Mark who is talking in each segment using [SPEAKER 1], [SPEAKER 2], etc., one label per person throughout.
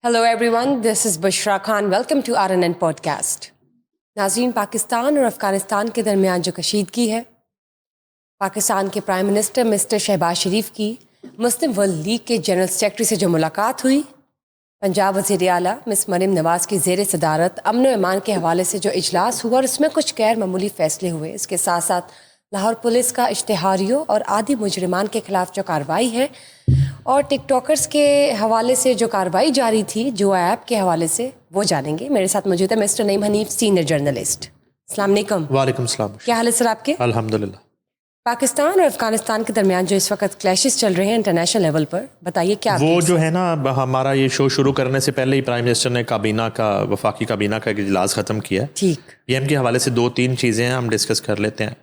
[SPEAKER 1] Hello everyone, this is Bushra Khan. Welcome to RNN podcast. नाज़रीन, पाकिस्तान और अफ़गानिस्तान के दरमियान जो कशीदगी है, पाकिस्तान के प्राइम मिनिस्टर मिस्टर शहबाज शरीफ की मुस्लिम वर्ल्ड लीग के जनरल सेक्रेटरी से जो मुलाकात हुई, पंजाब वज़ीर आला मिस मरियम नवाज़ की ज़ेर सदारत अमन व ईमान के हवाले से जो इजलास हुआ और उसमें कुछ गैर मामूली फ़ैसले हुए। इसके साथ साथ लाहौर पुलिस का इश्तिहारियों और आदि मुजरिमान के खिलाफ जो कार्रवाई है और टिकटॉकर्स के हवाले से जो कार्रवाई जारी थी जो ऐप के हवाले से, वो जानेंगे। मेरे साथ मौजूद है mister Naeem Hanif, senior journalist. अस्सलाम वालेकुम।
[SPEAKER 2] वालेकुम सलाम।
[SPEAKER 1] क्या हाल है सर आपके?
[SPEAKER 2] अल्हम्दुलिल्लाह।
[SPEAKER 1] पाकिस्तान और अफगानिस्तान के दरमियान जो इस वक्त क्लैशेस चल रहे हैं इंटरनेशनल लेवल पर, बताइए क्या
[SPEAKER 2] वो
[SPEAKER 1] updates
[SPEAKER 2] जो
[SPEAKER 1] हैं?
[SPEAKER 2] है ना, हमारा ये शो शुरू करने से पहले ही प्राइम मिनिस्टर ने वफाकी काबीना का एक इजलास ख़त्म किया।
[SPEAKER 1] ठीक।
[SPEAKER 2] पीएम के हवाले से 2-3 चीज़ें हम डिस्कस कर लेते हैं।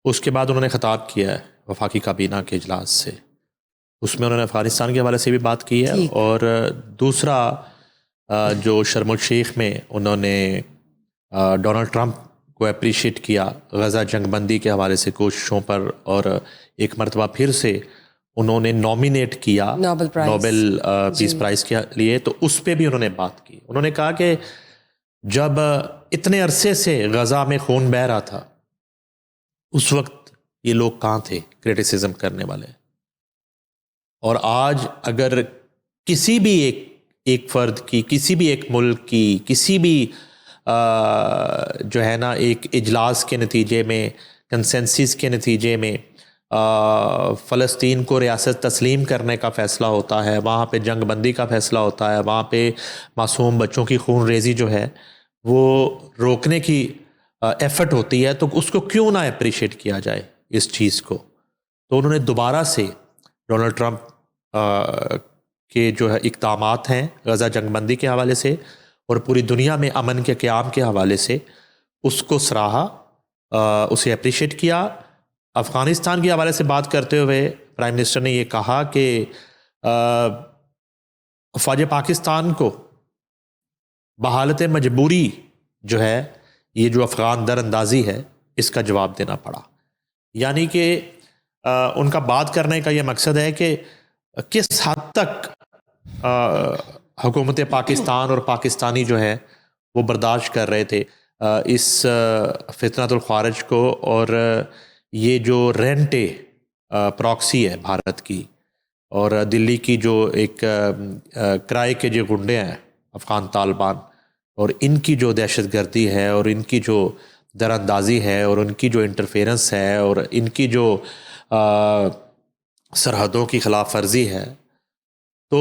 [SPEAKER 2] उसके बाद उन्होंने ख़िताब किया है वफाकी काबीना के इजलास से। उसमें उन्होंने अफ़गानिस्तान के हवाले से भी बात की है।
[SPEAKER 1] ठीक।
[SPEAKER 2] और दूसरा जो शर्म शेख में उन्होंने डोनाल्ड ट्रंप को अप्रिशिएट किया गज़ा जंगबंदी के हवाले से कोशिशों पर, और एक मरतबा फिर से उन्होंने नॉमिनेट किया
[SPEAKER 1] नोबेल प्राइज़।
[SPEAKER 2] नोबेल पीस
[SPEAKER 1] जी।
[SPEAKER 2] प्राइज़ के लिए। तो उस पर भी उन्होंने बात की। उन्होंने कहा कि जब इतने अरसे से गज़ा में खून बह रहा था, उस वक्त ये लोग कहाँ थे क्रिटिसिज्म करने वाले। और आज अगर किसी भी एक फ़र्द की, किसी भी एक मुल्क की, किसी भी जो है ना, एक इजलास के नतीजे में, कंसेंसस के नतीजे में फ़लस्तीन को रियासत तस्लीम करने का फ़ैसला होता है, वहाँ पे जंगबंदी का फ़ैसला होता है, वहाँ पे मासूम बच्चों की खून रेज़ी जो है वो रोकने की एफ़र्ट होती है, तो उसको क्यों ना अप्रिशिएट किया जाए इस चीज़ को। तो उन्होंने दोबारा से डोनाल्ड ट्रंप के जो है इक़दामात हैं गज़ा जंगबंदी के हवाले से और पूरी दुनिया में अमन के क़याम के हवाले से, उसको सराहा, उसे अप्रिशिएट किया। अफ़गानिस्तान के हवाले से बात करते हुए प्राइम मिनिस्टर ने ये कहा कि फ़ौज पाकिस्तान को बहालत मजबूरी जो है, ये जो अफ़गान दरअंदाज़ी है, इसका जवाब देना पड़ा। यानी कि उनका बात करने का ये मकसद है कि किस हद तक हुकूमत पाकिस्तान और पाकिस्तानी जो है वो बर्दाश्त कर रहे थे इस फितनतुल ख़ारिज को। और ये जो रेंटे प्रॉक्सी है भारत की और दिल्ली की जो एक किराए के जो गुंडे हैं अफ़गान तालिबान, और इनकी जो दहशतगर्दी है और इनकी जो दरअंदाज़ी है और उनकी जो इंटरफेरेंस है और इनकी जो सरहदों की खिलाफ वर्जी है, तो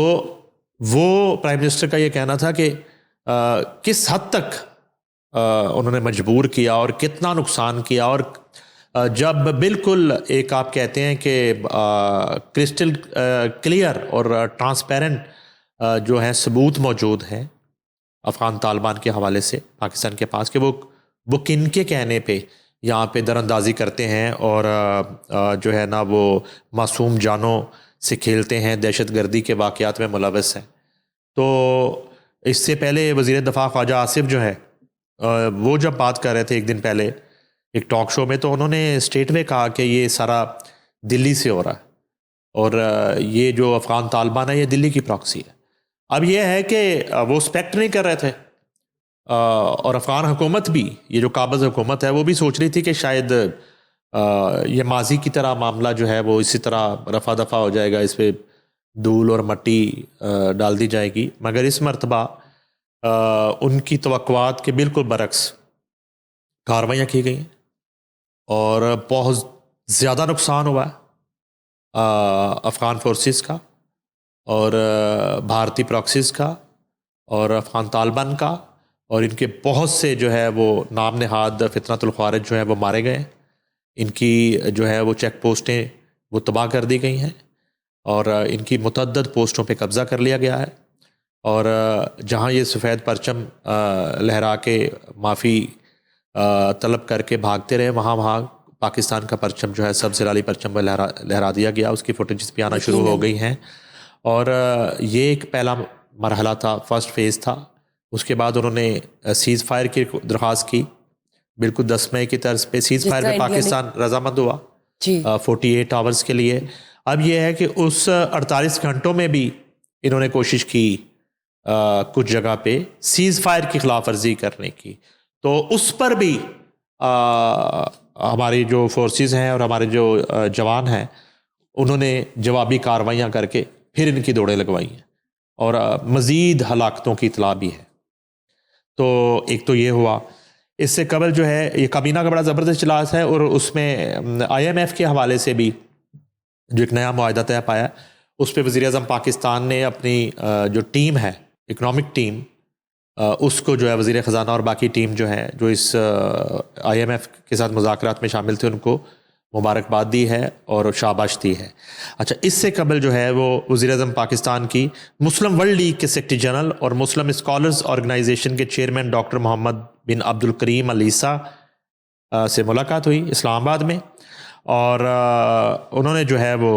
[SPEAKER 2] वो प्राइम मिनिस्टर का ये कहना था कि किस हद तक उन्होंने मजबूर किया और कितना नुकसान किया। और जब बिल्कुल एक आप कहते हैं कि क्रिस्टल क्लियर और ट्रांसपेरेंट जो है सबूत मौजूद हैं अफ़गान तालिबान के हवाले से पाकिस्तान के पास, कि वो किन के कहने पे यहाँ पे दरअंदाज़ी करते हैं और जो है ना वो मासूम जानों से खेलते हैं, दहशतगर्दी के वाक़यात में मुलव्वस हैं। तो इससे पहले वज़ीर दफ़ा ख्वाजा आसिफ जो है वो जब बात कर रहे थे एक दिन पहले एक टॉक शो में, तो उन्होंने स्टेट में कहा कि ये सारा दिल्ली से हो रहा है और ये जो अफ़गान तालिबान है ये दिल्ली की प्रॉक्सी है। अब ये है कि वो एक्सपेक्ट नहीं कर रहे थे और अफ़गान हुकूमत भी, ये जो काबिज़ हुकूमत है, वो भी सोच रही थी कि शायद ये माजी की तरह मामला जो है वो इसी तरह रफ़ा दफ़ा हो जाएगा, इस पर धूल और मट्टी डाल दी जाएगी। मगर इस मरतबा उनकी तवक्कुआत के बिल्कुल बरक्स कार्रवाइयाँ की गई और बहुत ज़्यादा नुकसान हुआ है अफ़गान फोर्सेस का और भारतीय प्रॉक्सीज़ का और अफ़गान तालिबान का, और इनके बहुत से जो है वो नाम नहाद फितनतुल ख़ारिज जो है वो मारे गए। इनकी जो है वो चेक पोस्टें वो तबाह कर दी गई हैं और इनकी मुतअद्दिद पोस्टों पे कब्ज़ा कर लिया गया है। और जहाँ ये सफ़ेद परचम लहरा के माफ़ी तलब करके भागते रहे, वहाँ पाकिस्तान का परचम जो है सबसे लाली परचम पर लहरा दिया गया। उसकी फुटेज भी आना शुरू हो गई हैं और ये एक पहला मरहला था, फर्स्ट फेज़ था। उसके बाद उन्होंने सीज़ फायर की दरख्वास्त की, बिल्कुल 10 मई की तर्ज पे सीज़ फायर पे पाकिस्तान रजामंद हुआ 48 आवर्स के लिए। अब यह है कि उस 48 घंटों में भी इन्होंने कोशिश की कुछ जगह पे सीज़ फायर की खिलाफ वर्जी करने की, तो उस पर भी हमारी जो फोर्सेस हैं और हमारे जो जवान हैं उन्होंने जवाबी कार्रवाइयाँ करके फिर इनकी दौड़ें लगवाई हैं और मज़ीद हलाकतों की इतला भी है। तो एक तो ये हुआ, इससे कबल जो है ये काबीना का बड़ा ज़बरदस्त इजलास है और उसमें IMF के हवाले से भी जो एक नया मुआहदा तय पाया, उस पर वज़ीर-ए-आज़म पाकिस्तान ने अपनी जो टीम है, इकनॉमिक टीम, उसको जो है वज़ीर ख़जाना और बाकी टीम जो है जो इस IMF के साथ मुज़ाकरात में शामिल थे उनको मुबारकबाद दी है और शाबाश दी है। अच्छा, इससे कबल जो है वो वज़ीर-ए-आज़म पाकिस्तान की मुस्लिम वर्ल्ड लीग के सेक्रेटरी जनरल और मुस्लिम स्कॉलर्स ऑर्गेनाइजेशन के चेयरमैन डॉक्टर मोहम्मद बिन अब्दुल करीम अल ईसा से मुलाकात हुई इस्लामाबाद में और उन्होंने जो है वो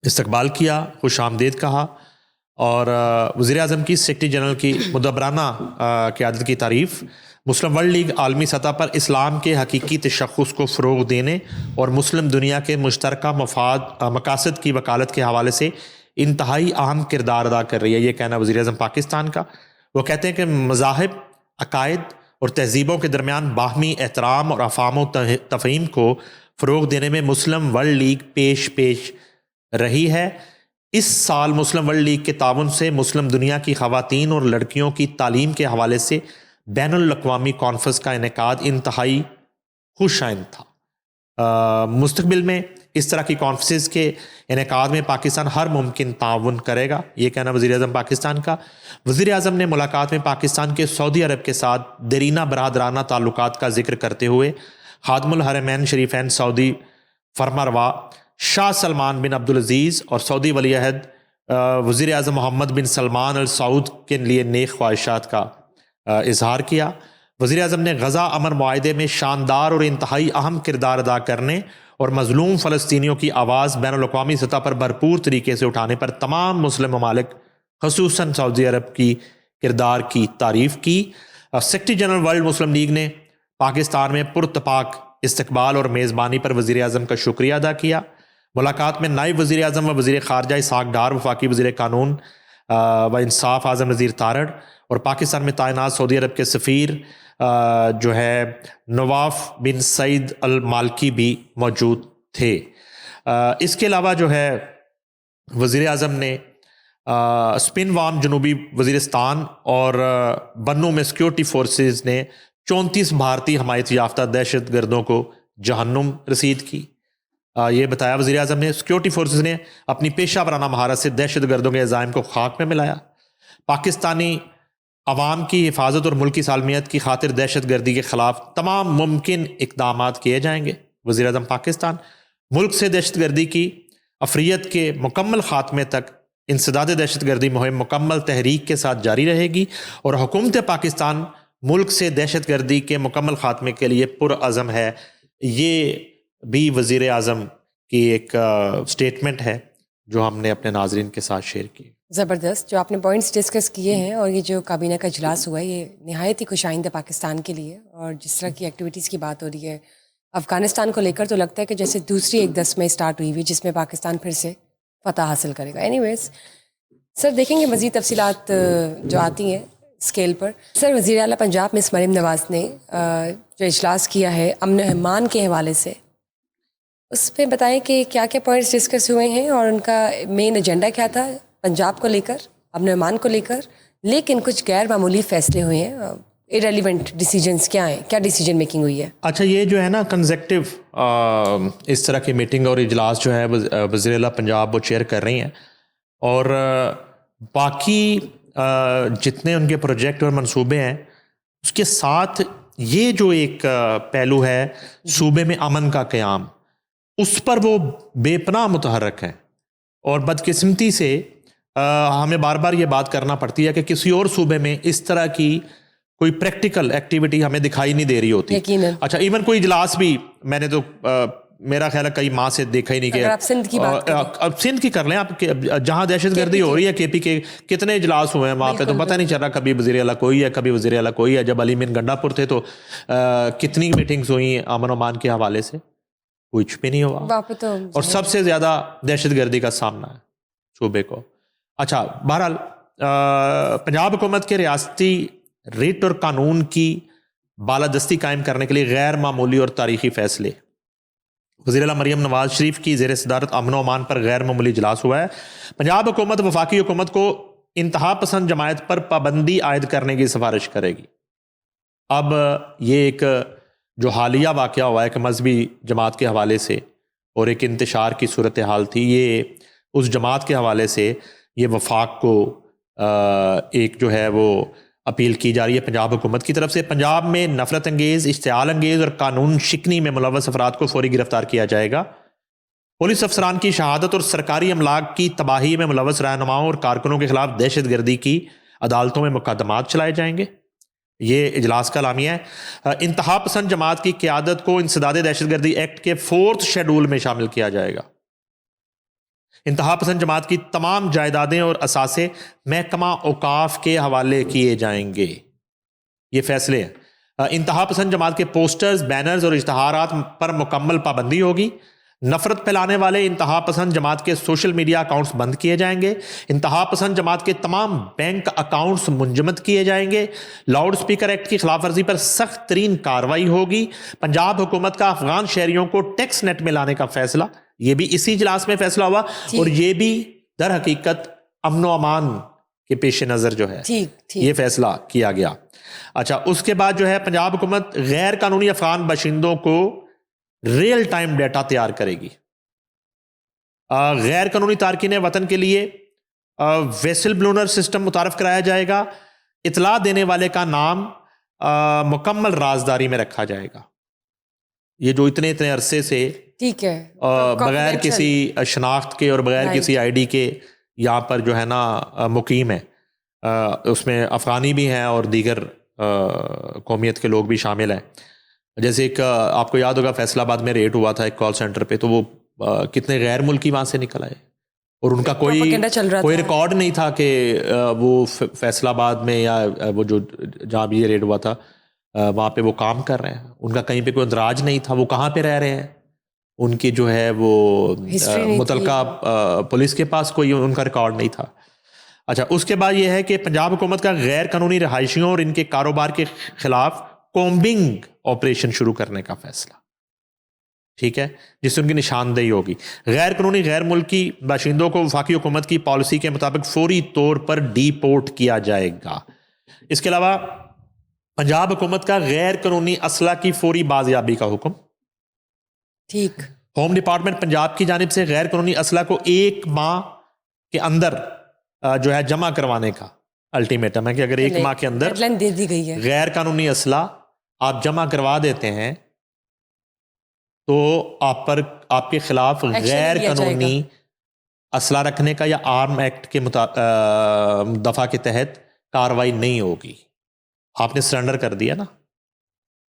[SPEAKER 2] इस्तकबाल किया, खुश आमदीद कहा और वज़ीर-ए-आज़म की सेक्रेटरी जनरल की मुदब्बराना क़यादत की तारीफ़ मुस्लिम वर्ल्ड लीग आलमी सतह पर इस्लाम के हकीकी तशख़्ख़ुस को फ़रोग़ देने और मुस्लिम दुनिया के मुश्तरका मकासद की वकालत के हवाले से इंतहाई अहम किरदार अदा कर रही है। ये कहना वज़ीर-ए-आज़म पाकिस्तान का। वो कहते हैं कि मज़ाहिब, अकायद और तहज़ीबों के दरमियान बाहमी एहतराम और अफ़ाम तफ़हीम को फ़रोग़ देने में मुस्लिम वर्ल्ड लीग पेश रही है। इस साल मुस्लिम वर्ल्ड लीग के ताउन से मुस्लिम दुनिया की ख़वातीन और लड़कियों की तालीम के हवाले से बैनुल अक़वामी कॉन्फ्रेंस का इनेकाद इंतहाई खुशाइंद था। मुस्तक़बिल में इस तरह की कॉन्फ्रेंस के इनेकाद में पाकिस्तान हर मुमकिन ताउन करेगा, ये कहना वज़ीर-ए-आज़म पाकिस्तान का। वज़ीर-ए-आज़म ने मुलाकात में पाकिस्तान के सऊदी अरब के साथ दरीना बरदराना ताल्लुकात का जिक्र करते हुए खादिमुल हरमैन शरीफैन सऊदी फरमारवा शाह सलमान बिन अब्दुल अज़ीज़ और सऊदी वली अहद वज़ीर-ए-आज़म मोहम्मद बिन सलमान अल सऊद के लिए नेक ख्वाहिशात का इजहार किया। वज़ीर-ए-आज़म ने गज़ा अमन मुआहदे में शानदार और इंतहाई अहम किरदार अदा करने और मज़लूम फ़लस्तीनियों की आवाज़ बैनुल अक़वामी सतह पर भरपूर तरीके से उठाने पर तमाम मुस्लिम ममालिक ख़ुसूसन सऊदी अरब की किरदार की तारीफ़ की। सेक्रेटरी जनरल वर्ल्ड मुस्लिम लीग ने पाकिस्तान में पुरतपाक इस्तकबाल और मेज़बानी पर वज़ीर-ए-आज़म का शुक्रिया अदा किया। मुलाकात में नायब वज़ीर-ए-आज़म व वज़ीर ख़ारजा इसहाक़ डार, वफ़ाक़ी वज़ीर कानून व इंसाफ़ आज़म नज़ीर तारड़ और पाकिस्तान में तैनात सऊदी अरब के सफ़ीर जो है नवाफ बिन सईद अल मालकी भी मौजूद थे। इसके अलावा जो है वज़ीर-ए-आज़म ने स्पिन वाम जनूबी वज़ीरिस्तान और बन्नू में सिक्योरिटी फोर्सेस ने 34 भारतीय हमायत याफ्ता दहशत गर्दों को जहन्नुम रसीद की। ये बताया वज़ीर-ए-आज़म ने सिक्योरिटी फोर्सेस ने अपनी पेशा वराना महारत से दहशत गर्दों के अज़ाइम को खाक में मिलाया। पाकिस्तानी अवाम की हिफाजत और मुल्की सालमियत की खातिर दहशत गर्दी के ख़िलाफ़ तमाम मुमकिन इक़दामात किए जाएंगे। वज़ीर-ए-आज़म पाकिस्तान मुल्क से दहशत गर्दी की अफ़रियत के मुकम्मल ख़ात्मे तक इंसदाद दहशत गर्दी मुहिम मुकम्मल तहरीक के साथ जारी रहेगी और हुकूमत पाकिस्तान मुल्क से दहशत गर्दी के मुकम्मल ख़ात्मे के लिए पुरअज़म है। ये भी वज़ीर-ए-आज़म की एक स्टेटमेंट है जो हमने अपने नाज़रीन के साथ शेयर की।
[SPEAKER 1] ज़बरदस्त जो आपने पॉइंट्स डिस्कस किए हैं और ये जो काबीना का इजलास हुआ है ये नहायत ही खुशाइंद है पाकिस्तान के लिए। और जिस तरह की एक्टिविटीज़ की बात हो रही है अफ़गानिस्तान को लेकर, तो लगता है कि जैसे दूसरी एक 10 में स्टार्ट हुई हुई जिसमें पाकिस्तान फिर से फ़तह हासिल करेगा। एनीवेज़ सर, देखेंगे मज़ीद तफसीलात जो आती हैं स्केल पर। सर, वज़ीर आला पंजाब मिस मरियम नवाज़ ने जो इजलास किया है अमन अमान के हवाले से, उस पर बताएं कि क्या क्या पॉइंट्स डिस्कस हुए हैं और उनका मेन एजेंडा क्या था पंजाब को लेकर, अमन अमान को लेकर। लेकिन कुछ गैर मामूली फ़ैसले हुए हैं, इरेलीवेंट डिसीजंस क्या हैं, क्या डिसीजन मेकिंग हुई है?
[SPEAKER 2] अच्छा, ये जो है ना कंसेक्टिव इस तरह की मीटिंग और इजलास जो है वज़ीर आला पंजाब वो चेयर कर रही हैं और बाकी जितने उनके प्रोजेक्ट और मंसूबे हैं उसके साथ ये जो एक पहलू है सूबे में अमन का क़याम, उस पर वो बेपनाह मुतहर्रक है। और बदकिस्मती से हमें बार बार ये बात करना पड़ती है कि किसी और सूबे में इस तरह की कोई प्रैक्टिकल एक्टिविटी हमें दिखाई नहीं दे रही होती।
[SPEAKER 1] अच्छा,
[SPEAKER 2] इवन कोई इजलास भी मैंने तो मेरा ख्याल है कई माह से देखा ही नहीं कि
[SPEAKER 1] आप सिंध की बात करें,
[SPEAKER 2] अब सिंध की कर लें आप, जहां दहशतगर्दी हो रही है केपी के कितने इजलास हुए हैं वहां पे, तो पता नहीं चल रहा कभी वज़ीर आला कोई है, कभी वज़ीर आला कोई है। जब अली मीन गंडापुर थे तो कितनी मीटिंग्स हुई अमन अमान के हवाले से, कुछ भी नहीं हुआ। और सबसे ज्यादा दहशतगर्दी का सामना है सूबे को। अच्छा, बहरहाल पंजाब हुकूमत के रियासती रिट और कानून की बालादस्ती कायम करने के लिए गैर मामूली और तारीखी फैसले। वज़ीर आला मरियम नवाज शरीफ की ज़ेर सदारत अमन और अमान पर गैर मामूली इजलास हुआ है। पंजाब हुकूमत वफाकी हुकूमत को इंतहा पसंद जमायत पर पाबंदी आयद करने की सिफारिश करेगी। अब ये एक जो हालिया वाक़या हुआ है कि मजहबी जमात के हवाले से और एक इंतशार की सूरत हाल थी, ये उस जमात के हवाले से ये वफाक को एक जो है वो अपील की जा रही है पंजाब हुकूमत की तरफ से। पंजाब में नफरत अंगेज़, इश्तिआल अंगेज़ और कानून शिकनी में मुलव्वस अफराद को फौरी गिरफ्तार किया जाएगा। पुलिस अफसरान की शहादत और सरकारी अमलाक की तबाही में मुलव्वस रहनुमाओं और कारकुनों के खिलाफ दहशत गर्दी की अदालतों में मुकदमात चलाए जाएंगे। ये इजलास का लामिया है। इंतहा पसंद जमात की क़यादत को इंसदाद दहशत गर्दी एक्ट के 4th शेड्यूल में शामिल किया जाएगा। इंतहा पसंद जमात की तमाम जायदादें और असासे महकमा औकाफ के हवाले किए जाएंगे। ये फैसले हैं। इंतहा पसंद जमात के पोस्टर्स, बैनर्स और इश्तहारात पर मुकम्मल पाबंदी होगी। नफरत फैलाने वाले इंतहा पसंद जमात के सोशल मीडिया अकाउंट्स बंद किए जाएंगे। इंतहा पसंद जमात के तमाम बैंक अकाउंट्स मुंजमद किए जाएंगे। लाउड स्पीकर एक्ट की खिलाफ वर्जी पर सख्त तरीन कार्रवाई होगी। पंजाब हुकूमत का अफगान शहरियों को टैक्स नेट में लाने का फैसला, ये भी इसी इजलास में फैसला हुआ और ये भी दर हकीकत अमन व अमान के पेश नज़र जो है ये फैसला किया गया। अच्छा, उसके बाद जो है पंजाब हुकूमत गैर कानूनी अफगान बाशिंदों को रियल टाइम डेटा तैयार करेगी। गैर कानूनी तारकीन वतन के लिए वेसल ब्लोनर सिस्टम मुतारफ कराया जाएगा। इतला देने वाले का नाम मुकम्मल राजदारी में रखा जाएगा। ये जो इतने अरसे से
[SPEAKER 1] ठीक है
[SPEAKER 2] बगैर किसी शनाख्त के और बगैर किसी आईडी के यहाँ पर जो है ना मुकीम है, उसमें अफ़गानी भी हैं और दीगर कौमियत के लोग भी शामिल हैं। जैसे एक आपको याद होगा फैसलाबाद में रेड हुआ था एक कॉल सेंटर पे, तो वो कितने गैर मुल्की वहाँ से निकल आए और उनका कोई रिकॉर्ड नहीं था कि वो फैसलाबाद में या वो जो जहाँ भी ये रेड हुआ था वहाँ पे वो काम कर रहे हैं। उनका कहीं पे कोई अंदराज नहीं था, वो कहाँ पे रह रहे हैं, उनकी जो है वो मुतलका पुलिस के पास कोई उनका रिकॉर्ड नहीं था। अच्छा, उसके बाद ये है कि पंजाब हुकूमत का गैर कानूनी रहायशियों और इनके कारोबार के खिलाफ कॉम्बिंग ऑपरेशन शुरू करने का फैसला, ठीक है, जिससे उनकी निशानदेही होगी। गैर कानूनी गैर मुल्की बाशिंदों को वफाकी हुकूमत की पॉलिसी के मुताबिक फौरी तौर पर डिपोर्ट किया जाएगा। इसके अलावा पंजाब हुकूमत का गैर कानूनी असला की फौरी बाजियाबी का हुक्म।
[SPEAKER 1] ठीक,
[SPEAKER 2] होम डिपार्टमेंट पंजाब की जानिब से गैर कानूनी असला को 1 माह के अंदर जो है जमा करवाने का अल्टीमेटम है कि अगर 1 माह के अंदर
[SPEAKER 1] दे दी गई है,
[SPEAKER 2] गैर कानूनी असला आप जमा करवा देते हैं तो आप पर आपके खिलाफ गैर कानूनी असला रखने का या आर्म एक्ट के दफा के तहत कार्रवाई नहीं होगी। आपने सरेंडर कर दिया ना,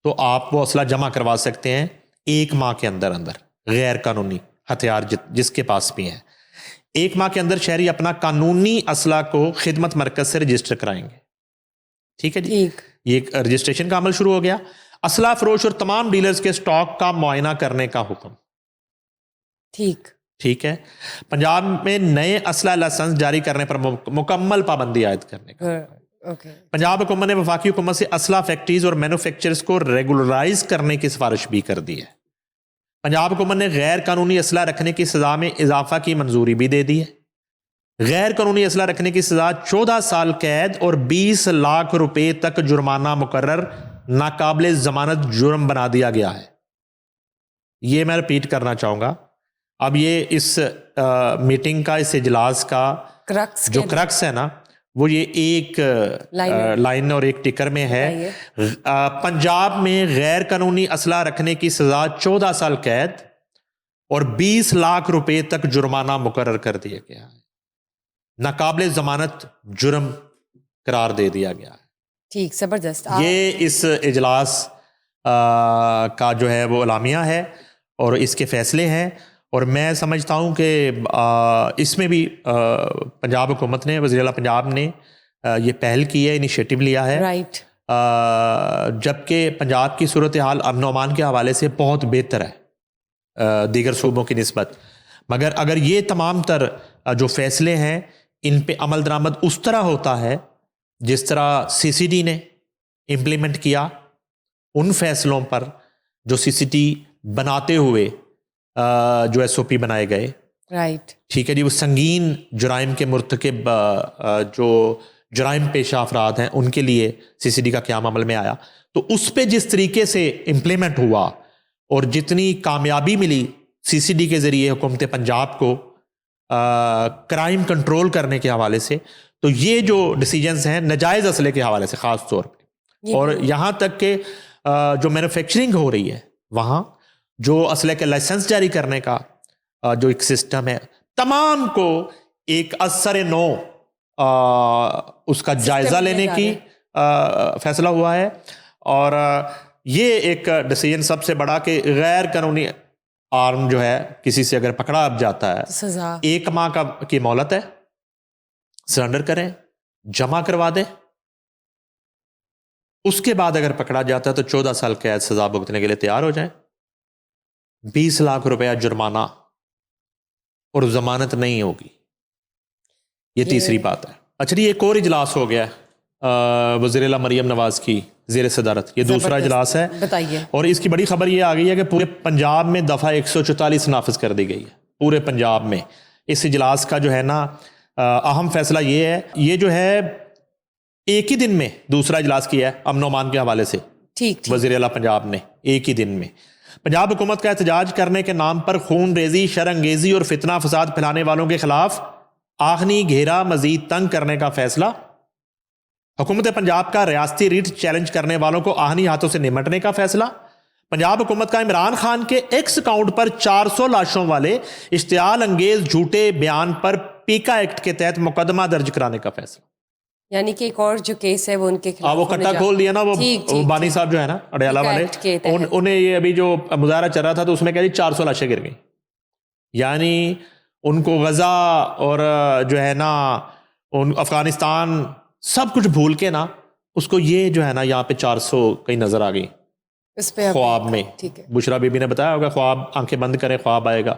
[SPEAKER 2] तो आप वो असला जमा करवा सकते हैं 1 माह के अंदर अंदर। गैर कानूनी हथियार जिसके पास भी हैं, 1 माह के अंदर शहरी अपना कानूनी असला को खिदमत मरकज से रजिस्टर कराएंगे। ठीक है जी, ये रजिस्ट्रेशन का अमल शुरू हो गया। असला फरोश और तमाम डीलर्स के स्टॉक का मुआयना करने का हुक्म। ठीक है। पंजाब में नए असला लाइसेंस जारी करने पर मुकम्मल पाबंदी आयद करने का। पंजाब हुकूमत ने वफाकी हुकूमत से असला फैक्ट्रीज और मैन्युफैक्चरर्स को रेगुलराइज करने की सिफारिश भी कर दी है। पंजाब हुकूमत ने गैर कानूनी असला रखने की सजा में इजाफा की मंजूरी भी दे दी है। गैर कानूनी असला रखने की सजा 14 साल कैद और 20 लाख रुपए तक जुर्माना मुकर्रर नाकाबिले जमानत जुर्म बना दिया गया है। ये मैं रिपीट करना चाहूँगा। अब ये इस मीटिंग का, इस इजलास का क्रक्स है ना, वो ये एक लाइन और एक टिकर में है। पंजाब में गैर कानूनी असला रखने की सजा 14 साल कैद और 20 लाख रुपए तक जुर्माना मुकर्रर कर दिया गया है। नाकाबिले जमानत जुर्म करार दे दिया गया है।
[SPEAKER 1] ठीक, जबरदस्त।
[SPEAKER 2] ये इस इजलास का जो है वो अलामिया है और इसके फैसले हैं। और मैं समझता हूँ कि इसमें भी पंजाब हुकूमत ने, वज़ीर आला पंजाब ने ये पहल की है, इनिशिएटिव लिया है।
[SPEAKER 1] राइट।
[SPEAKER 2] जबकि पंजाब की सूरत हाल अमन व अमान के हवाले से बहुत बेहतर है दीगर सूबों की निस्बत। मगर अगर ये तमाम तर जो फैसले हैं इन पे अमल दरामद उस तरह होता है जिस तरह सीसीडी ने इम्प्लीमेंट किया, उन फैसलों पर जो सीसीडी बनाते हुए जो एसओपी बनाए गए।
[SPEAKER 1] राइट।
[SPEAKER 2] ठीक है जी, वो संगीन जुराइम के मुर्तकिब जो जुराइम पेशा अफराद हैं उनके लिए सीसीडी का क़याम अमल में आया, तो उस पे जिस तरीके से इम्प्लीमेंट हुआ और जितनी कामयाबी मिली सीसीडी के ज़रिए हुकूमत पंजाब को क्राइम कंट्रोल करने के हवाले से, तो ये जो डिसीजंस हैं नाजायज़ असले के हवाले से ख़ास तौर पे, और यहाँ तक कि जो मैन्युफैक्चरिंग हो रही है वहाँ, जो असले के लाइसेंस जारी करने का जो एक सिस्टम है, तमाम को एक असर नो उसका जायज़ा लेने की फैसला हुआ है। और ये एक डिसीजन सबसे बड़ा कि गैर कानूनी आर्म जो है किसी से अगर पकड़ा अब जाता है,
[SPEAKER 1] सजा
[SPEAKER 2] 1 माह की मोहलत है, सरेंडर करें, जमा करवा दें, उसके बाद अगर पकड़ा जाता है तो 14 साल कैद सजा भुगतने के लिए तैयार हो जाए, 20 लाख रुपया जुर्माना और जमानत नहीं होगी। ये तीसरी बात है। अच्छा जी, एक और इजलास हो गया वज़ीर-ए-आला मरियम नवाज की ज़ेर सदारत, ये दूसरा इजलास है,
[SPEAKER 1] बताइए।
[SPEAKER 2] और इसकी बड़ी खबर ये आ गई है कि पूरे पंजाब में दफ़ा 144 नाफिज कर दी गई है, पूरे पंजाब में। इस इजलास का जो है ना अहम फैसला ये है, ये जो है एक ही दिन में दूसरा इजलास किया है अमन अमान के हवाले से।
[SPEAKER 1] ठीक।
[SPEAKER 2] वज़ीर-ए-आला पंजाब ने एक ही दिन में पंजाब हुकूमत का एहतजाज करने के नाम पर खून रेजी, शरअंगेजी और फितना फसाद फैलाने वालों के खिलाफ आखनी घेरा मजीद तंग करने का फैसला। हुकूमत पंजाब का रियासती रीट चैलेंज करने वालों को आहनी हाथों से निमटने का फैसला। पंजाब हुकूमत का इमरान खान के एक्स अकाउंट पर 400 लाशों वाले इश्तियाल अंगेज झूठे बयान पर पीका एक्ट के तहत मुकदमा दर्ज कराने का फैसला।
[SPEAKER 1] यानी कि एक और जो केस है वो उनके खिलाफ
[SPEAKER 2] वो कट्टा खोल दिया ना, वो बानी साहब जो है ना अडयाला वाले, उन्हें ये अभी जो मुजाहरा चल रहा था तो उसमें कह दी 400 लाशें गिर गई। यानी उनको गजा और जो है ना उन अफगानिस्तान सब कुछ भूल के ना उसको ये जो है ना यहाँ पे 400 कहीं नजर आ गई
[SPEAKER 1] इस पे
[SPEAKER 2] ख्वाब में।
[SPEAKER 1] ठीक है,
[SPEAKER 2] बुशरा बीबी ने बताया होगा, ख्वाब आंखें बंद करें ख्वाब आएगा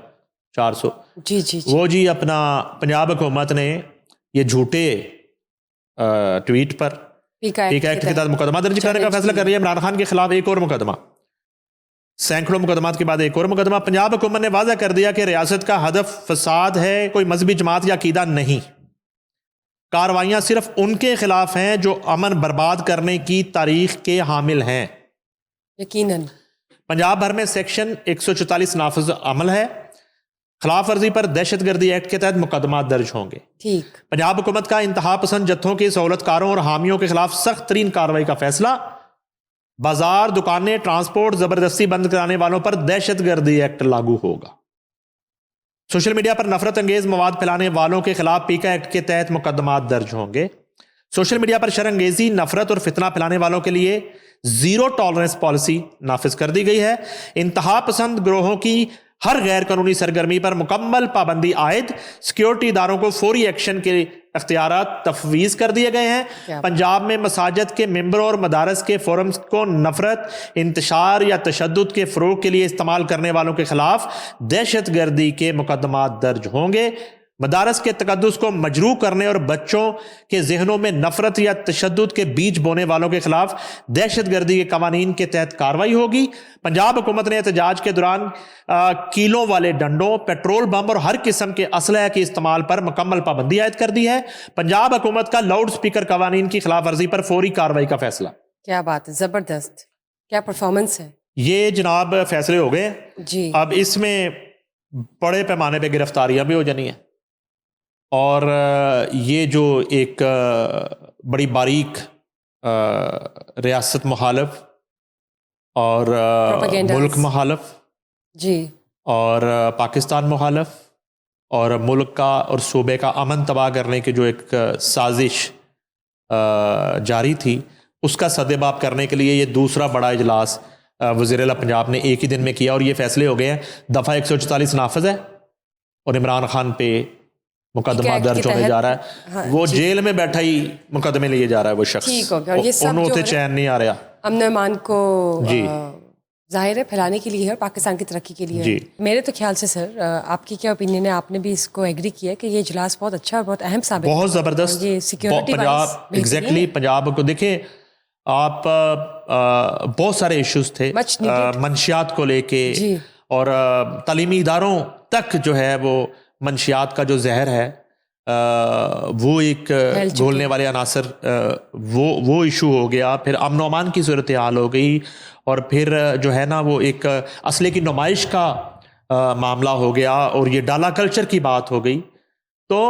[SPEAKER 2] 400।
[SPEAKER 1] जी जी जी।
[SPEAKER 2] वो जी अपना पंजाब हुकूमत ने ये झूठे ट्वीट पर पीका एक्ट के तहत मुकदमा दर्ज करने का फैसला कर रही है इमरान खान के खिलाफ। एक और मुकदमा, सैकड़ों मुकदमात के बाद एक और मुकदमा। पंजाब हुकूमत ने वाज़ा कर दिया कि रियासत का हदफ फसाद है, कोई मजहबी जमात या अकीदा नहीं। कार्रवाइयां सिर्फ उनके खिलाफ हैं जो अमन बर्बाद करने की तारीख के हामिल हैं।
[SPEAKER 1] यकीनन
[SPEAKER 2] पंजाब भर में सेक्शन 144 नाफिज अमल है। खिलाफ वर्जी पर दहशतगर्दी एक्ट के तहत मुकदमा दर्ज होंगे।
[SPEAKER 1] ठीक।
[SPEAKER 2] पंजाब हुकूमत का इंतहा पसंद जत्थों के सहूलतकारों और हामियों के खिलाफ सख्त तरीन कार्रवाई का फैसला। बाजार, दुकानें, ट्रांसपोर्ट जबरदस्ती बंद कराने वालों पर दहशतगर्दी एक्ट लागू होगा। सोशल मीडिया पर नफरत अंगेज मवाद फैलाने वालों के खिलाफ पीका एक्ट के तहत मुकदमात दर्ज होंगे। सोशल मीडिया पर शरअंगेजी, नफरत और फितना फैलाने वालों के लिए जीरो टॉलरेंस पॉलिसी नाफिज कर दी गई है। इंतहा पसंद ग्रोहों की हर गैर कानूनी सरगर्मी पर मुकम्मल पाबंदी आयद। सिक्योरिटी इदारों को फौरी एक्शन के अख्तियारात तफवीज़ कर दिए गए हैं। पंजाब में मसाजिद के मेंबरों और मदारस के फोरम्स को नफरत, इंतशार या तशद्दुद के फ़रोग़ के लिए इस्तेमाल करने वालों के खिलाफ दहशतगर्दी के मुकदमात दर्ज होंगे। मदारस के तकद्दुस को मजरूह करने और बच्चों के जहनों में नफरत या तशद्दुद के बीज बोने वालों के खिलाफ दहशतगर्दी के कवानीन के तहत कार्रवाई होगी। पंजाब हुकूमत ने एहतजाज के दौरान कीलों वाले डंडों, पेट्रोल बम और हर किस्म के असलहे के इस्तेमाल पर मुकम्मल पाबंदी आयद कर दी है। पंजाब हुकूमत का लाउड स्पीकर कवानीन की खिलाफ वर्जी पर फौरी कार्रवाई का फैसला।
[SPEAKER 1] क्या बात है, जबरदस्त, क्या परफॉर्मेंस है।
[SPEAKER 2] ये जनाब फैसले हो गए
[SPEAKER 1] जी।
[SPEAKER 2] अब इसमें बड़े पैमाने पर गिरफ्तारियां भी हो जानी है और ये जो एक बड़ी बारीक रियासत मुखालफ और मुल्क मुखालफ
[SPEAKER 1] जी
[SPEAKER 2] और पाकिस्तान मुखालफ और मुल्क का और सूबे का अमन तबाह करने की जो एक साजिश जारी थी, उसका सदेबाब करने के लिए ये दूसरा बड़ा इजलास वज़ीर-ए-आला पंजाब ने एक ही दिन में किया और ये फैसले हो गए हैं। दफ़ा 144 नाफिज है और इमरान खान पे मुकदमा दर्ज होने जा रहा है। हाँ, वो जेल में बैठा ही मुकदमे लिए जा रहा है वो शख्स।
[SPEAKER 1] ठीक हो गया। और ये सब जो
[SPEAKER 2] चैन नहीं आ रहा।
[SPEAKER 1] अमन अमान को जाहिर है फैलाने के लिए है और पाकिस्तान की तरक्की के लिए
[SPEAKER 2] जी।
[SPEAKER 1] है। मेरे तो ख्याल से सर आपकी क्या ओपिनियन है, आपने भी इसको एग्री किया कि ये इजलास बहुत अच्छा और बहुत अहम साबित
[SPEAKER 2] बहुत
[SPEAKER 1] हुआ।
[SPEAKER 2] ज़बरदस्त।
[SPEAKER 1] और ये सिक्योरिटी
[SPEAKER 2] पंजाब एग्जैक्टली पंजाब को देखिए आप, बहुत सारे इश्यूज थे
[SPEAKER 1] Much needed।
[SPEAKER 2] मंशियात को लेके
[SPEAKER 1] जी।
[SPEAKER 2] और तालीमी इदारों तक जो है वो मंशियात का जो जहर है वो एक
[SPEAKER 1] फैल चुके
[SPEAKER 2] घोलने वाले अनासर वो इशू हो गया। फिर अमन अमान की सूरत हाल हो गई और फिर जो है ना वो एक असले की नुमाइश का मामला हो गया और ये डाला कल्चर की बात हो गई। तो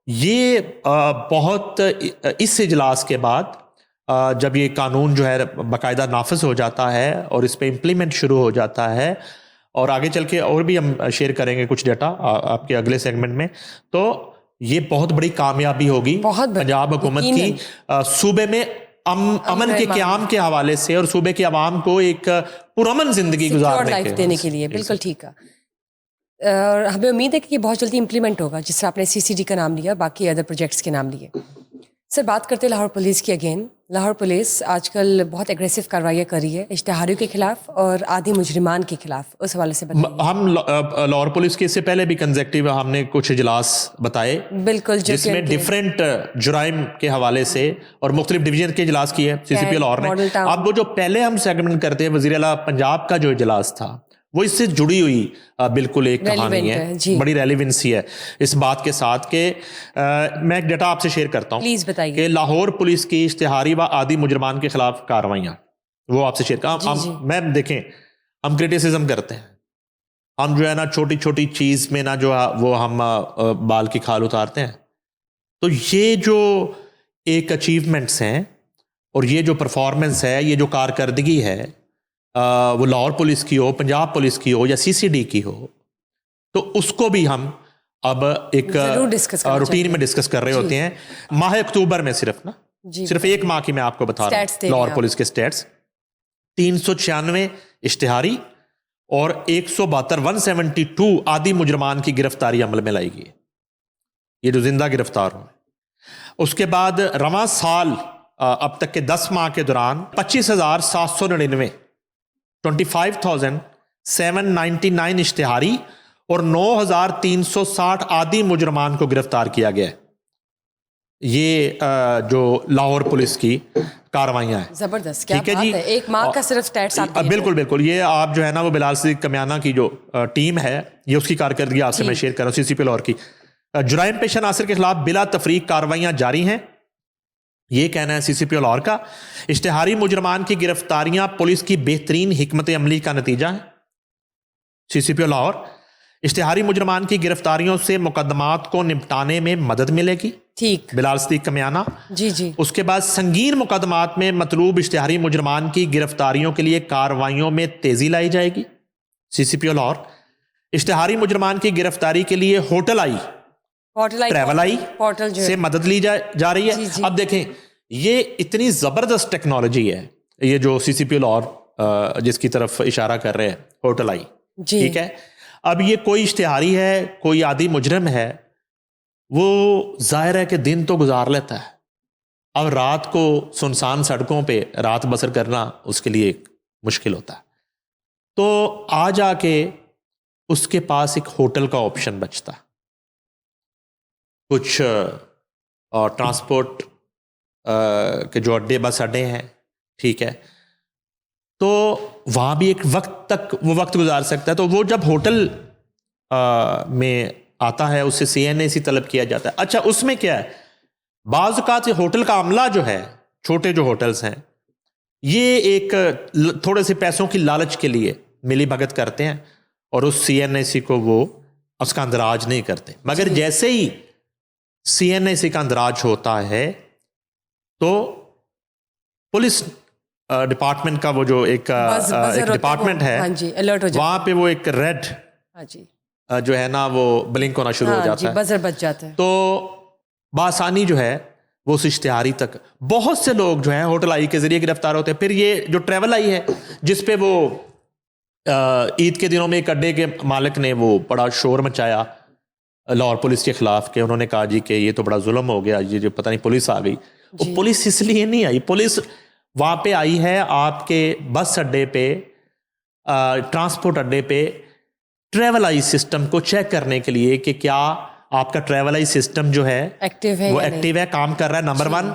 [SPEAKER 2] ये बहुत इस इजलास के बाद जब ये कानून जो है बाकायदा नाफिज हो जाता है और इस पर इम्प्लीमेंट शुरू हो जाता है और आगे चल के और भी हम शेयर करेंगे कुछ डेटा आपके अगले सेगमेंट में, तो ये बहुत बड़ी कामयाबी होगी पंजाब हुकूमत की सूबे में अमन के क़याम के हवाले से और सूबे के अवाम को एक पुरअमन जिंदगी गुजारने
[SPEAKER 1] देने के लिए। बिल्कुल ठीक है। और हमें उम्मीद है कि ये बहुत जल्दी इंप्लीमेंट होगा, जिससे आपने CCD का नाम लिया, बाकी अदर प्रोजेक्ट्स के नाम लिए। सर बात करते हैं लाहौर पुलिस की अगेन। लाहौर पुलिस आजकल बहुत एग्रेसिव कार्रवाइयाँ कर रही है इश्तिहारियों के खिलाफ और आदि मुजरिमान के खिलाफ, उस हवाले से बताइए।
[SPEAKER 2] हम लाहौर पुलिस के इससे पहले भी कंसेक्टिव हमने कुछ इजलास बताए,
[SPEAKER 1] बिल्कुल,
[SPEAKER 2] जिसमें डिफरेंट जुराइम के हवाले से और मुख्तलिफ डिवीजन के इजलास किए CCP लाहौर ने। अब वो जो पहले हम सेगमेंट करते हैं वज़ीर आला पंजाब का जो इजलास था वो इससे जुड़ी हुई बिल्कुल एक कहानी है, बड़ी रेलिवेंसी है इस बात के साथ कि मैं एक डेटा आपसे शेयर करता हूँ।
[SPEAKER 1] प्लीज बताइए
[SPEAKER 2] कि लाहौर पुलिस की इश्तिहारी व आदि मुजरमान के खिलाफ कार्रवाइयाँ, वो आपसे शेयर कर। मैम देखें, हम क्रिटिसिज्म करते हैं, हम जो है ना छोटी छोटी चीज़ में ना जो वो हम बाल की खाल उतारते हैं। तो ये जो एक अचीवमेंट्स हैं और ये जो परफॉर्मेंस है, ये जो कारकर्दगी है, वो लाहौर पुलिस की हो, पंजाब पुलिस की हो या CCD की हो, तो उसको भी हम अब एक रूटीन में डिस्कस कर रहे होते हैं। माह अक्टूबर में सिर्फ एक माह की मैं आपको बता रहा हूँ लाहौर पुलिस के स्टेट्स 396 इश्तिहारी और 172 आदि मुजरमान की गिरफ्तारी अमल में लाई गई, ये जो जिंदा गिरफ्तार हुए। उसके बाद रवां साल अब तक के 10 माह के दौरान 25,799 25,799 इश्तिहारी और 9,360 आदि मुजरमान को गिरफ्तार किया गया है। ये जो लाहौर पुलिस की कार्रवाइयाँ हैं।
[SPEAKER 1] जबरदस्त, क्या बात है। एक माह का सिर्फ स्टैट्स आप
[SPEAKER 2] बिल्कुल बिल्कुल, ये आप जो है ना वो बिलाल सिद्दीक कमियाना की जो टीम है, ये उसकी कारकर्दगी आपसे मैं शेयर कर रहा हूँ। CCP लाहौर की जुराइम पेशा नासिर के खिलाफ बिला तफरीक कार्रवाइयाँ जारी हैं, ये कहना है CCP लाहौर का। इश्तिहारी मुजरमान की गिरफ्तारियां पुलिस की बेहतरीन हिकमत अमली का नतीजा है। CCP लाहौर, इश्तिहारी मुजरमान की गिरफ्तारियों से मुकदमात को निपटाने में मदद मिलेगी।
[SPEAKER 1] ठीक,
[SPEAKER 2] बिलाल सिद्दीक कमियाना।
[SPEAKER 1] जी।
[SPEAKER 2] उसके बाद संगीन मुकदमात में मतलूब इश्तिहारी मुजरमान की गिरफ्तारियों के लिए कार्रवाइयों में तेजी लाई जाएगी। CCP लाहौर, इश्तिहारी मुजरमान की गिरफ्तारी के लिए hotel I, travel I
[SPEAKER 1] portal
[SPEAKER 2] से मदद ली जा रही है। अब देखें, ये इतनी जबरदस्त टेक्नोलॉजी है, ये जो CCP लाहौर जिसकी तरफ इशारा कर रहे हैं, होटल आई, ठीक है। अब ये कोई इश्तिहारी है, कोई आदि मुजरिम है, वो जाहिर है कि दिन तो गुजार लेता है, अब रात को सुनसान सड़कों पे रात बसर करना उसके लिए मुश्किल होता है। तो आ जाके उसके पास एक होटल का ऑप्शन बचता है, कुछ ट्रांसपोर्ट के जो अड्डे, बस अड्डे हैं, ठीक है, तो वहाँ भी एक वक्त तक वो वक्त गुजार सकता है। तो वो जब होटल में आता है उससे CNAC तलब किया जाता है। अच्छा, उसमें क्या है, बाज़ औक़ात होटल का अमला जो है, छोटे जो होटल्स हैं, ये एक थोड़े से पैसों की लालच के लिए मिली भगत करते हैं और उस CNAC को वो उसका अंदराज नहीं करते। मगर जैसे ही CNAC का अंदराज होता है तो पुलिस डिपार्टमेंट का वो जो एक डिपार्टमेंट है, वहां पे वो एक रेड जो है ना वो ब्लिंक होना शुरू हो जाता है,
[SPEAKER 1] बजर बच जाता है।
[SPEAKER 2] तो बासानी जो है वो उस इश्तिहारी तक बहुत से लोग जो है होटल आई के जरिए गिरफ्तार होते हैं। फिर ये जो ट्रैवल आई है, जिसपे वो ईद के दिनों में एक अड्डे के मालिक ने वो बड़ा शोर मचाया लाहौर पुलिस के खिलाफ, के उन्होंने कहा जी कि ये तो बड़ा जुल्म हो गया, ये जो पता नहीं पुलिस आ गई। वो पुलिस इसलिए नहीं आई, पुलिस वहाँ पे आई है आपके बस अड्डे पे ट्रांसपोर्ट अड्डे पे ट्रैवल आई सिस्टम को चेक करने के लिए कि क्या आपका ट्रैवल आई सिस्टम जो है
[SPEAKER 1] एक्टिव है
[SPEAKER 2] वो
[SPEAKER 1] या
[SPEAKER 2] एक्टिव है, काम कर रहा है। नंबर 1,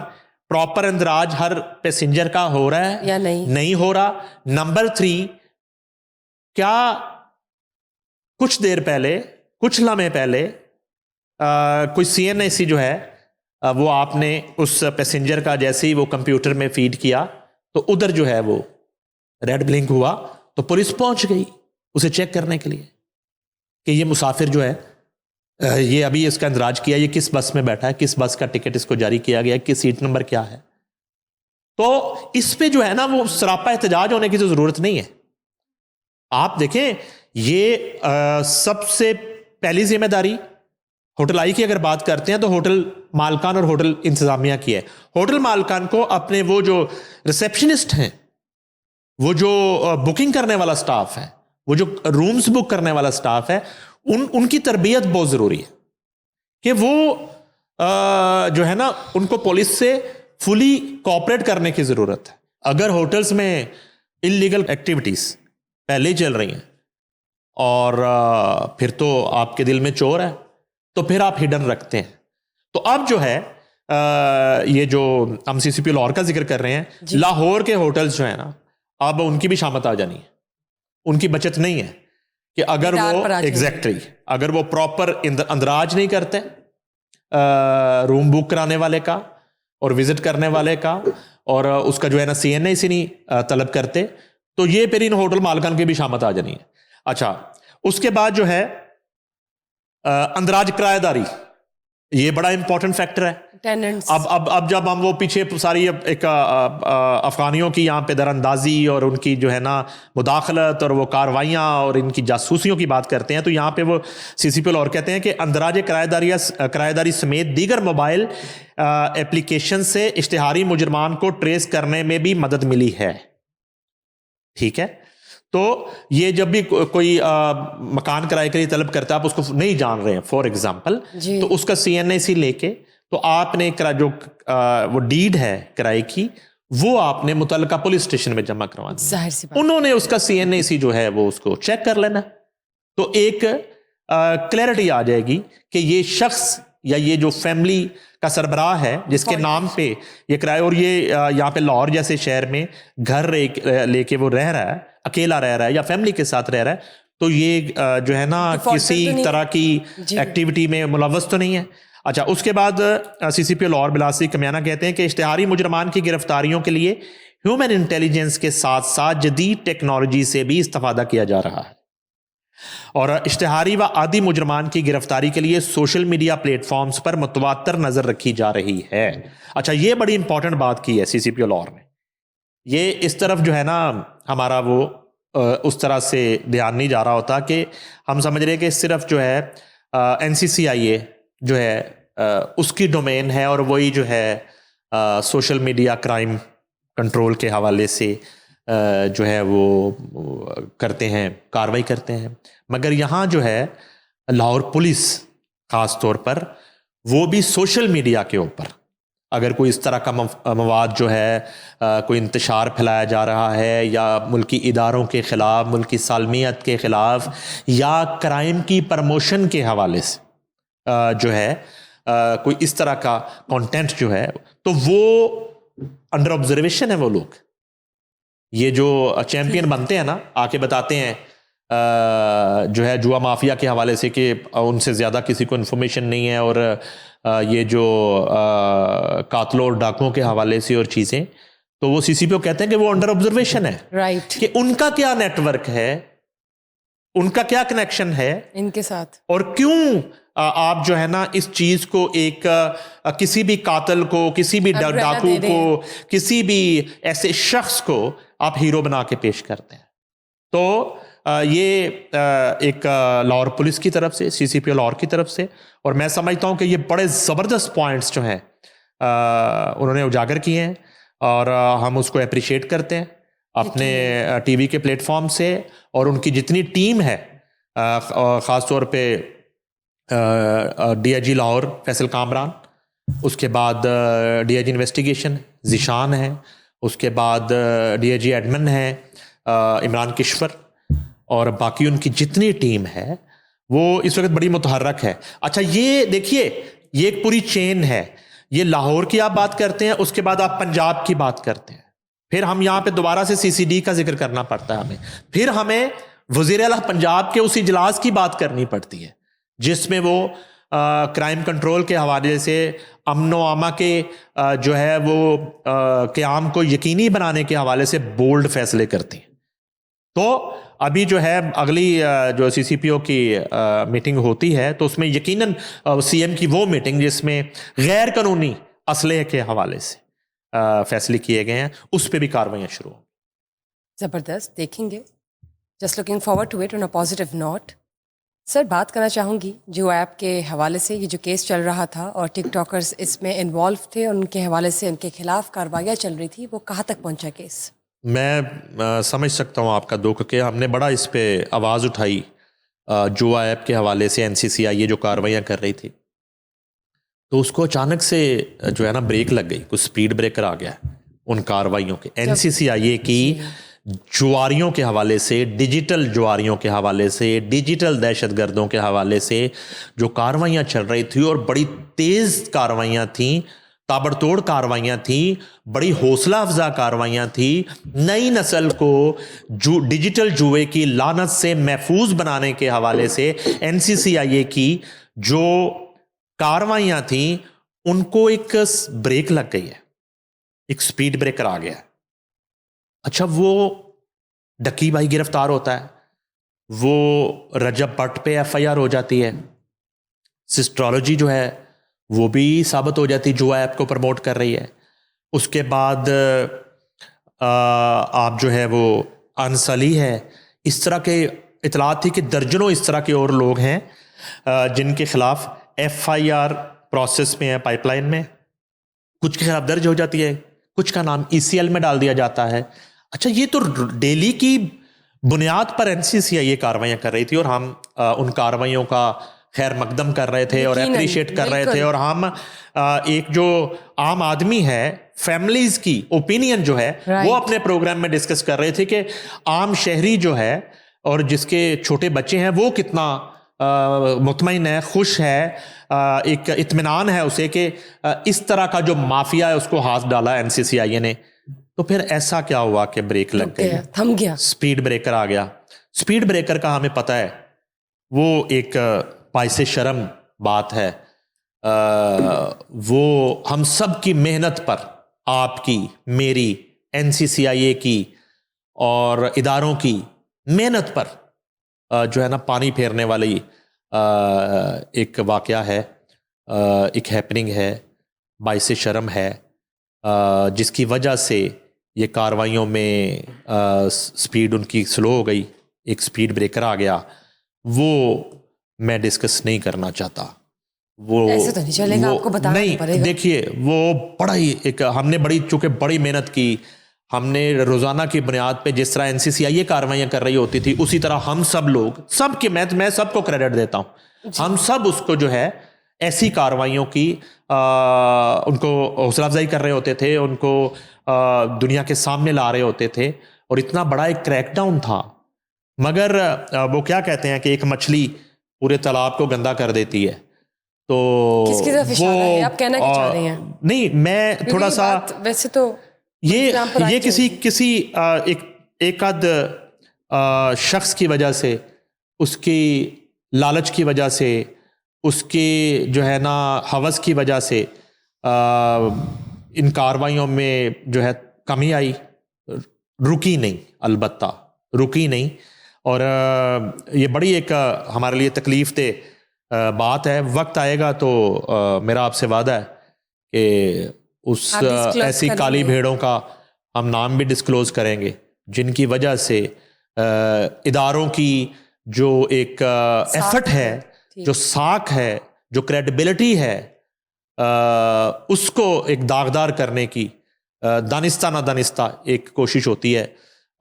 [SPEAKER 2] प्रॉपर इंदराज हर पैसेंजर का हो रहा है
[SPEAKER 1] या नहीं
[SPEAKER 2] हो रहा। नंबर 3, क्या कुछ देर पहले, कुछ लम्हे पहले कोई CNIC जो है वो आपने उस पैसेंजर का जैसे ही वो कंप्यूटर में फीड किया तो उधर जो है वो रेड ब्लिंक हुआ, तो पुलिस पहुंच गई उसे चेक करने के लिए कि ये मुसाफिर जो है ये अभी इसका इंदराज किया, ये किस बस में बैठा है, किस बस का टिकट इसको जारी किया गया, किस सीट नंबर क्या है। तो इस पे जो है ना वो सरापा एहतजाज होने की तो जरूरत नहीं है। आप देखें, ये सबसे पहली जिम्मेदारी होटल आई की अगर बात करते हैं तो होटल मालकान और होटल इंतजामिया की है। होटल मालकान को अपने वो जो रिसेप्शनिस्ट हैं, वो जो बुकिंग करने वाला स्टाफ है, वो जो रूम्स बुक करने वाला स्टाफ है, उनकी तरबियत बहुत जरूरी है कि वो जो है ना उनको पुलिस से फुली कोऑपरेट करने की जरूरत है। अगर होटल्स में इलीगल एक्टिविटीज पहले ही चल रही हैं और फिर तो आपके दिल में चोर है, तो फिर आप हिडन रखते हैं। तो अब जो है ये जो हम CCP लाहौर का जिक्र कर रहे हैं, लाहौर के होटल्स जो है ना अब उनकी भी शामत आ जानी है। उनकी बचत नहीं है कि अगर वो एग्जैक्टली अगर वो प्रॉपर अंदराज नहीं करते रूम बुक कराने वाले का और विजिट करने वाले का और उसका जो है ना CNIC नहीं तलब करते, तो ये फिर इन होटल मालकान की भी शामत आ जानी है। अच्छा, उसके बाद जो है अंदराज किराएदारी, ये बड़ा इंपॉर्टेंट फैक्टर है।
[SPEAKER 1] टेनेंट्स
[SPEAKER 2] अब जब हम वो पीछे सारी एक अफगानियों की यहाँ पे दरअंदाजी और उनकी जो है ना मुदाखलत और वो कार्रवाइयाँ और इनकी जासूसियों की बात करते हैं, तो यहाँ पे वो CCP लाहौर कहते हैं कि अंदराज किराएदारी समेत दीगर मोबाइल एप्लीकेशन से इश्तिहारी मुजरमान को ट्रेस करने में भी मदद मिली है। ठीक है, तो ये जब भी कोई मकान किराए के लिए तलब करता है, आप उसको नहीं जान रहे हैं फॉर एग्जांपल, तो उसका CNIC लेके तो आपने जो वो डीड है किराए की, वो आपने मुतल्लिका पुलिस स्टेशन में जमा करवाना।
[SPEAKER 1] जाहिर सी बात,
[SPEAKER 2] उन्होंने उसका CNIC जो है वो उसको चेक कर लेना, तो एक क्लैरिटी आ जाएगी कि ये शख्स या ये जो फैमिली का सरबराह है जिसके नाम पे ये किराए, और ये यहाँ पे लाहौर जैसे शहर में घर लेके वो रह रहा है, अकेला रह रहा है या फैमिली के साथ रह रहा है, तो ये जो है ना किसी तरह की एक्टिविटी में मुलव्वस तो नहीं है। अच्छा, उसके बाद CCP लाहौर बिलासी कमियाना कहते हैं कि इश्तिहारी मुजरमान की गिरफ्तारियों के लिए ह्यूमन इंटेलिजेंस के साथ साथ जदीद टेक्नोलॉजी से भी इस्तेफादा किया जा रहा है और इश्तिहारी व आदि मुजरमान की गिरफ्तारी के लिए सोशल मीडिया प्लेटफॉर्म्स पर मुतवातर नजर रखी जा रही है। अच्छा, ये बड़ी इंपॉर्टेंट बात की है CCP लाहौर ने। ये इस तरफ जो है ना हमारा वो उस तरह से ध्यान नहीं जा रहा होता कि हम समझ रहे हैं कि सिर्फ जो है NCCIA जो है उसकी डोमेन है और वही जो है सोशल मीडिया क्राइम कंट्रोल के हवाले से जो है वो करते हैं, कार्रवाई करते हैं। मगर यहाँ जो है लाहौर पुलिस ख़ास तौर पर वो भी सोशल मीडिया के ऊपर अगर कोई इस तरह का मवाद जो है कोई इंतशार फैलाया जा रहा है या मुल्की इदारों के ख़िलाफ़, मुल्की सालमियत के ख़िलाफ़ या क्राइम की प्रमोशन के हवाले से जो है कोई इस तरह का कंटेंट जो है, तो वो अंडर ऑब्जर्वेशन है। वो लोग ये जो चैंपियन बनते हैं ना, आके बताते हैं जो है जुआ माफिया के हवाले से कि उनसे ज़्यादा किसी को इन्फॉर्मेशन नहीं है, और ये जो कातलों और डाकुओं के हवाले से और चीज़ें, तो वो CCP कहते हैं कि वो अंडर ऑब्जर्वेशन है।
[SPEAKER 1] राइट,
[SPEAKER 2] कि उनका क्या नेटवर्क है, उनका क्या कनेक्शन है
[SPEAKER 1] इनके साथ, और
[SPEAKER 2] क्यों आप जो है ना इस चीज को एक किसी भी कातिल को, किसी भी डाकू को, किसी भी ऐसे शख्स को आप हीरो बना के पेश करते हैं। तो ये एक लाहौर पुलिस की तरफ से, CCP लाहौर की तरफ से, और मैं समझता हूं कि ये बड़े ज़बरदस्त पॉइंट्स जो हैं उन्होंने उजागर किए हैं और हम उसको अप्रिशिएट करते हैं अपने TV के प्लेटफॉर्म से। और उनकी जितनी टीम है, ख़ास तौर पे DIG लाहौर फैसल कामरान, उसके बाद DIG इन्वेस्टिगेशन ज़ीशान है, उसके बाद DIG एडमिन है इमरान किश्वर, और बाकी उनकी जितनी टीम है वो इस वक्त बड़ी मुतहर्रक है। अच्छा ये देखिए, ये एक पूरी चेन है। ये लाहौर की आप बात करते हैं, उसके बाद आप पंजाब की बात करते हैं, फिर हम यहाँ पे दोबारा से CCD का जिक्र करना पड़ता है हमें, फिर हमें वज़ीर आला पंजाब के उस इजलास की बात करनी पड़ती है जिसमें वो क्राइम कंट्रोल के हवाले से अमन व अमा के जो है वो क़याम को यकीनी बनाने के हवाले से बोल्ड फैसले करती हैं। तो अभी जो है अगली जो CCPO की मीटिंग होती है तो उसमें यकीनन CM की वो मीटिंग जिसमें गैर कानूनी असलहे के हवाले से फैसले किए गए हैं, उस पर भी कार्रवाइयाँ शुरू हों।
[SPEAKER 1] ज़बरदस्त, देखेंगे। Just looking forward to it on a positive note. Sir, बात करना चाहूँगी जियो ऐप के हवाले से, ये जो केस चल रहा था और टिकटॉकर्स इसमें इन्वॉल्व थे और उनके हवाले से उनके खिलाफ कार्रवाइयाँ चल रही थी, वो कहाँ तक पहुँचा केस?
[SPEAKER 2] मैं समझ सकता हूँ आपका दुख कि हमने बड़ा इस पे आवाज़ उठाई जुआ ऐप के हवाले से। NCCIA जो कार्रवाइयाँ कर रही थी तो उसको अचानक से जो है ना ब्रेक लग गई, कुछ स्पीड ब्रेकर आ गया उन कार्रवाइयों के। NCCIA की जुआरियों के हवाले से, डिजिटल जुआरियों के हवाले से, डिजिटल दहशतगर्दों के हवाले से जो कार्रवाइयाँ चल रही थी और बड़ी तेज़ कार्रवाइयाँ थी, ताबड़तोड़ कार्रवाइयाँ थी, बड़ी हौसला अफजा कार्रवाइयाँ थी। नई नस्ल को डिजिटल जुए की लानत से महफूज बनाने के हवाले से NCCIA की जो कार्रवाइयाँ थी उनको एक ब्रेक लग गई है, एक स्पीड ब्रेकर आ गया है। अच्छा, वो डकी भाई गिरफ्तार होता है, वो रजब भट्ट पे FIR हो जाती है, सिस्ट्रोलॉजी जो है वो भी साबित हो जाती जो ऐप को प्रमोट कर रही है। उसके बाद आप जो है वो अनसली है। इस तरह के इतलात थी कि दर्जनों इस तरह के और लोग हैं जिनके खिलाफ FIR प्रोसेस में है, पाइपलाइन में। कुछ के खिलाफ दर्ज हो जाती है, कुछ का नाम ECL में डाल दिया जाता है। अच्छा, ये तो डेली की बुनियाद पर NCCIA कार्रवाइयाँ कर रही थी और हम उन कार्रवाइयों का खैर मकदम कर रहे थे और अप्रिशिएट कर रहे थे। और हम एक जो आम आदमी है, फैमिलीज की ओपिनियन जो है वो अपने प्रोग्राम में डिस्कस कर रहे थे कि आम शहरी जो है और जिसके छोटे बच्चे हैं वो कितना मुतमईन है, खुश है, एक इत्मीनान है उसे कि इस तरह का जो माफिया है उसको हाथ डाला NCCIA ने। तो फिर ऐसा क्या हुआ कि ब्रेक लग गई,
[SPEAKER 1] थम गया,
[SPEAKER 2] स्पीड ब्रेकर आ गया। स्पीड ब्रेकर का हमें पता है वो एक बाइसे शर्म बात है। वो हम सब की मेहनत पर, आपकी, मेरी, NCCIA की और इदारों की मेहनत पर जो है ना पानी फेरने वाली एक वाकया है, एक हैपनिंग है, बाइसे शर्म है, जिसकी वजह से ये कार्रवाइयों में स्पीड उनकी स्लो हो गई, एक स्पीड ब्रेकर आ गया। वो मैं डिस्कस नहीं करना चाहता। वो
[SPEAKER 1] ऐसे तो नहीं चलेगा, आपको बताना
[SPEAKER 2] नहीं
[SPEAKER 1] पड़ेगा।
[SPEAKER 2] देखिए, वो बड़ा ही एक हमने चूंकि बड़ी मेहनत की, हमने रोजाना की बुनियाद पे जिस तरह NCCIA कार्रवाइयाँ कर रही होती थी उसी तरह हम सब लोग, सबके मैं सबको क्रेडिट देता हूँ, हम सब उसको जो है ऐसी कार्रवाइयों की उनको हौसला अफजाई कर रहे होते थे, उनको दुनिया के सामने ला रहे होते थे। और इतना बड़ा एक क्रैकडाउन था। मगर वो क्या कहते हैं कि एक मछली पूरे तालाब को गंदा कर देती है। तो
[SPEAKER 1] किसकी तरफ इशारा है? आप कहना क्या चाह रहे हैं?
[SPEAKER 2] नहीं, मैं थोड़ा सा
[SPEAKER 1] वैसे तो
[SPEAKER 2] ये किसी एक आध शख्स की वजह से, उसकी लालच की वजह से, उसकी जो है ना हवस की वजह से इन कार्रवाइयों में जो है कमी आई, रुकी नहीं, अलबत्ता रुकी नहीं। और ये बड़ी एक हमारे लिए तकलीफ दे बात है। वक्त आएगा तो मेरा आपसे वादा है कि उस ऐसी काली भेड़ों का हम नाम भी डिस्क्लोज करेंगे जिनकी वजह से इदारों की जो एक एफर्ट है, जो साख है, जो क्रेडिबिलिटी है, उसको एक दागदार करने की दानिस्ता ना दानिस्ता एक कोशिश होती है।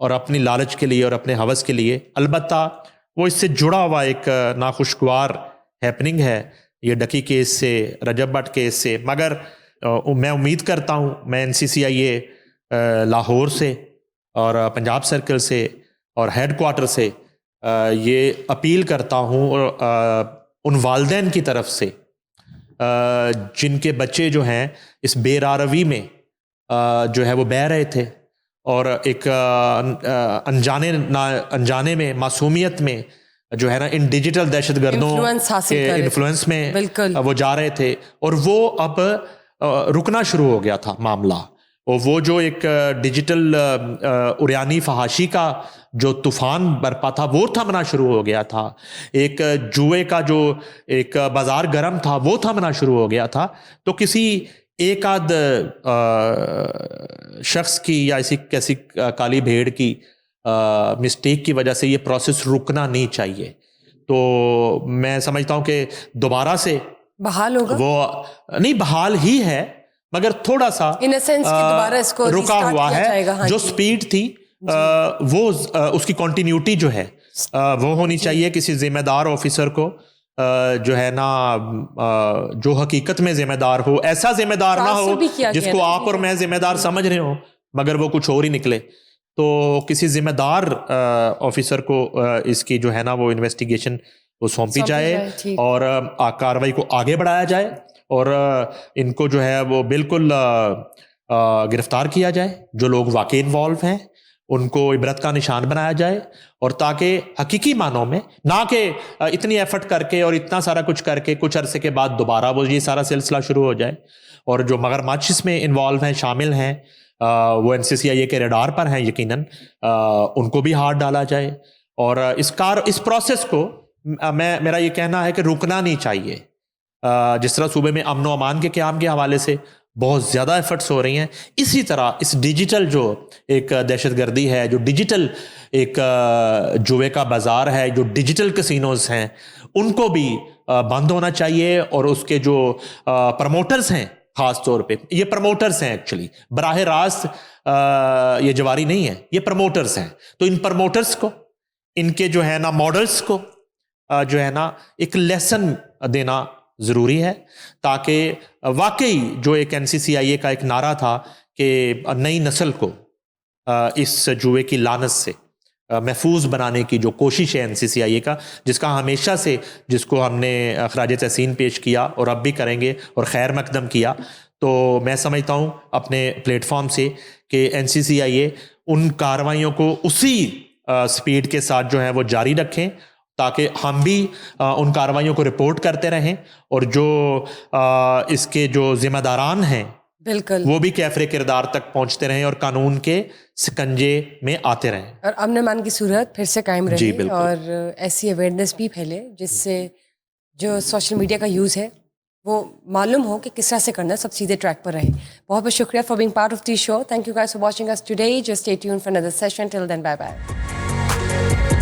[SPEAKER 2] और अपनी लालच के लिए और अपने हवस के लिए, अलबत्ता वो इससे जुड़ा हुआ एक नाखुशगवार हैपनिंग है ये डकी केस से, रजब भट्ट केस से। मगर मैं उम्मीद करता हूँ, मैं NCCIA लाहौर से और पंजाब सर्कल से और हेड क्वार्टर से ये अपील करता हूँ उन वालिदैन की तरफ से जिनके बच्चे जो हैं इस बेरारवी में जो है वो बह रहे थे और एक अनजाने में मासूमियत में जो है ना इन डिजिटल दहशतगर्दों के इन्फ्लुएंस में वो जा रहे थे और वो अब रुकना शुरू हो गया था मामला। और वो जो एक डिजिटल उरियानी फहाशी का जो तूफान बरपा था वो थमना शुरू हो गया था। एक जुए का जो एक बाजार गर्म था वो थमना शुरू हो गया था। तो किसी एक आध शख्स की या ऐसी कैसी काली भेड़ की मिस्टेक की वजह से ये प्रोसेस रुकना नहीं चाहिए। तो मैं समझता हूं कि दोबारा से
[SPEAKER 1] बहाल होगा,
[SPEAKER 2] वो नहीं बहाल ही है मगर थोड़ा सा
[SPEAKER 1] इन अ सेंस कि दोबारा इसको
[SPEAKER 2] रुका हुआ है।
[SPEAKER 1] हाँ
[SPEAKER 2] जो स्पीड थी वो उसकी कंटिन्यूटी जो है वो होनी चाहिए। किसी जिम्मेदार ऑफिसर को जो है ना जो हकीकत में जिम्मेदार हो, ऐसा जिम्मेदार ना हो जिसको आप और मैं जिम्मेदार समझ रहे हो मगर वो कुछ और ही निकले। तो किसी जिम्मेदार ऑफिसर को इसकी जो है ना वो इन्वेस्टिगेशन वो सौंपी जाए और कार्रवाई को आगे बढ़ाया जाए और इनको जो है वो बिल्कुल गिरफ्तार किया जाए। जो लोग वाकई इन्वॉल्व हैं उनको इबरत का निशान बनाया जाए और ताकि हकीकी मानों में ना कि इतनी एफर्ट करके और इतना सारा कुछ करके कुछ अरसे के बाद दोबारा वो ये सारा सिलसिला शुरू हो जाए। और जो मगरमच्छ इसमें इन्वॉल्व हैं, शामिल हैं, वो NCCIA के रडार पर हैं यकीनन, उनको भी हाथ डाला जाए। और इस प्रोसेस को मेरा ये कहना है कि रुकना नहीं चाहिए। जिस तरह सूबे में अमन व अमान के क़याम के हवाले से बहुत ज़्यादा एफर्ट्स हो रही हैं, इसी तरह इस डिजिटल जो एक दहशतगर्दी है, जो डिजिटल एक जुए का बाज़ार है, जो डिजिटल कैसीनोज हैं, उनको भी बंद होना चाहिए। और उसके जो प्रमोटर्स हैं, ख़ास तौर पे ये प्रमोटर्स हैं, एक्चुअली बराह रास्त ये जवारी नहीं है, ये प्रमोटर्स हैं। तो इन प्रमोटर्स को, इनके जो है ना मॉडल्स को जो है ना एक लेसन देना ज़रूरी है ताकि वाकई जो एक NCCIA का एक नारा था कि नई नस्ल को इस जुए की लानत से महफूज बनाने की जो कोशिश है NCCIA का, जिसका हमेशा से जिसको हमने खराज तहसीन पेश किया और अब भी करेंगे और खैर मकदम किया। तो मैं समझता हूँ अपने प्लेटफॉर्म से कि NCCIA उन कार्रवाइयों को उसी स्पीड के साथ जो है वो जारी रखें ताकि हम भी उन कार्रवाइयों को रिपोर्ट करते रहें और जो इसके जो जिम्मेदारान हैं
[SPEAKER 1] बिल्कुल
[SPEAKER 2] वो भी कैफरे किरदार तक पहुंचते रहें और कानून के शिकंजे में आते रहें
[SPEAKER 1] और अमन अमान की सूरत फिर से कायम रहे।
[SPEAKER 2] जी बिल्कुल।
[SPEAKER 1] और ऐसी अवेयरनेस भी फैले जिससे जो सोशल मीडिया का यूज़ है वो मालूम हो कि किस तरह से करना, सब सीधे ट्रैक पर रहे। बहुत बहुत शुक्रिया for being part of the show. Thank you guys for watching us today. Just stay tuned for another session. Till then bye bye.